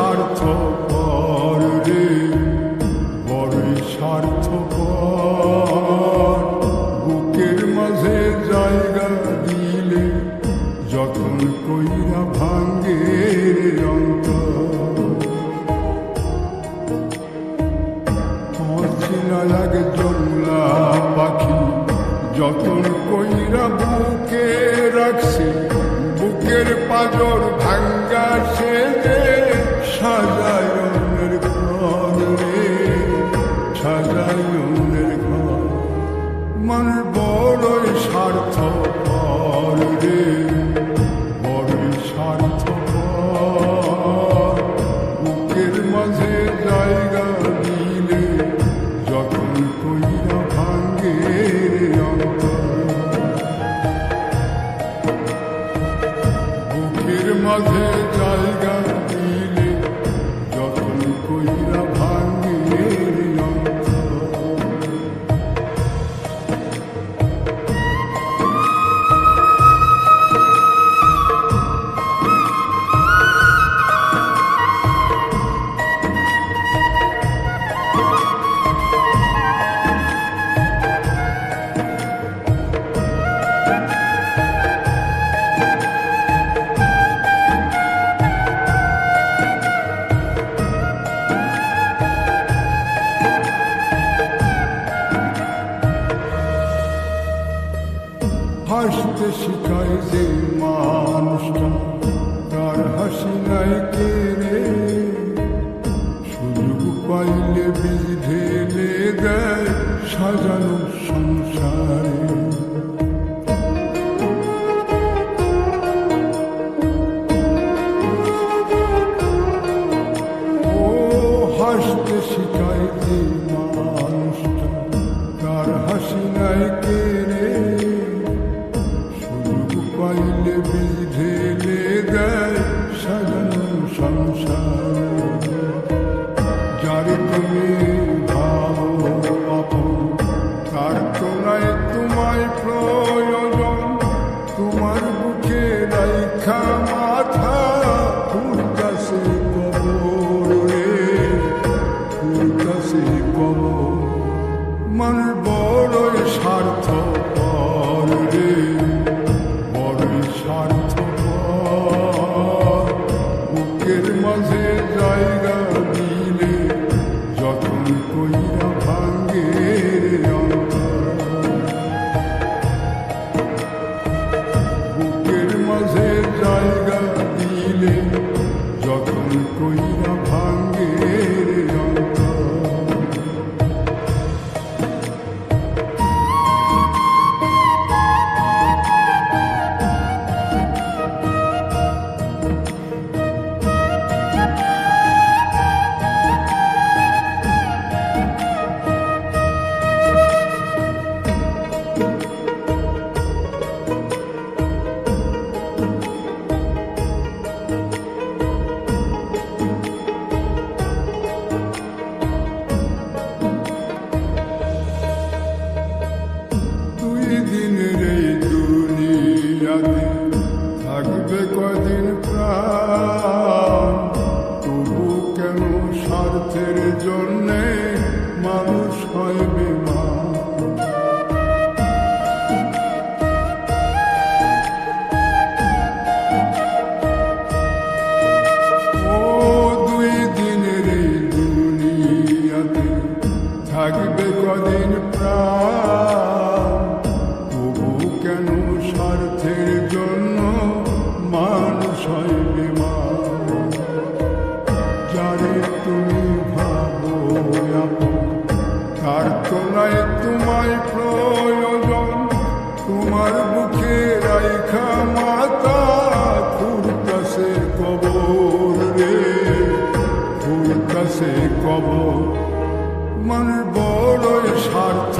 স্বার্থপর রে, বড়ই স্বার্থপর। বুকের মাঝে জায়গা দিলে যতন কইরা ভাঙ্গে অন্তর। অচেনা লাগে জংলা পাখি যতন কইরা বুকে রাখছে, বুকের পাজর ভাঙ্গা সে যে সাজায় অন্যের ঘর রে, সাজায় অন্যের ঘর। মানুষ বড়ই স্বার্থপর রে, বড়ই স্বার্থপর। বুকের মাঝে জায়গা দিলে যতন কইরা ভাঙ্গে অন্তর। বুকের মাঝে জায়গা দিলে যতন কইরা ভাঙ্গে অন্তর। হাসতে শিখায় যে মানুষটা, তার হাসি নাই কে রে। সুযোগ পাইলে বীজ ঢেলে দেয় সাজানো সংসারে। ও হাসতে শিখায় যে মানুষটা, তার হাসি নাই কে রে। পাইলে বীজ ঢেলে দেয় সাজানো সংসার। যারে তুমি ভাবো আপন, তার তো নাই তোমায় প্রয়োজন। তোমার বুকে রাইখা মাথা ফুলতাছে কবর রে, ফুলতাছে কবর। মানুষ বড়ই স্বার্থপর রে, স্বার্থপর। বুকের মাঝে জায়গা দিলে যতন কইরা ভাঙ্গে অন্তর। বুকের মাঝে জায়গা দিলে যতন কইরা ভাঙ্গে অন্তর। দিনের এই দুনিয়াতে থাকবে কদিন প্রাণ, তবু কেন স্বার্থের জন্যে মানুষ হয় বেমান। ও দুই দিনের এই দুনিয়াতে থাকবে কদিন প্রাণ, কেন স্বার্থের জন্য মানুষ হয় বেমান। যারে তুমি ভাবো আপন, তার তো নাই তোমায় প্রয়োজন। তোমার বুকে রাইখা মাতা ফুলতাছে কবর রে, ফুলতাছে কবর। মানুষ বড়ই স্বার্থ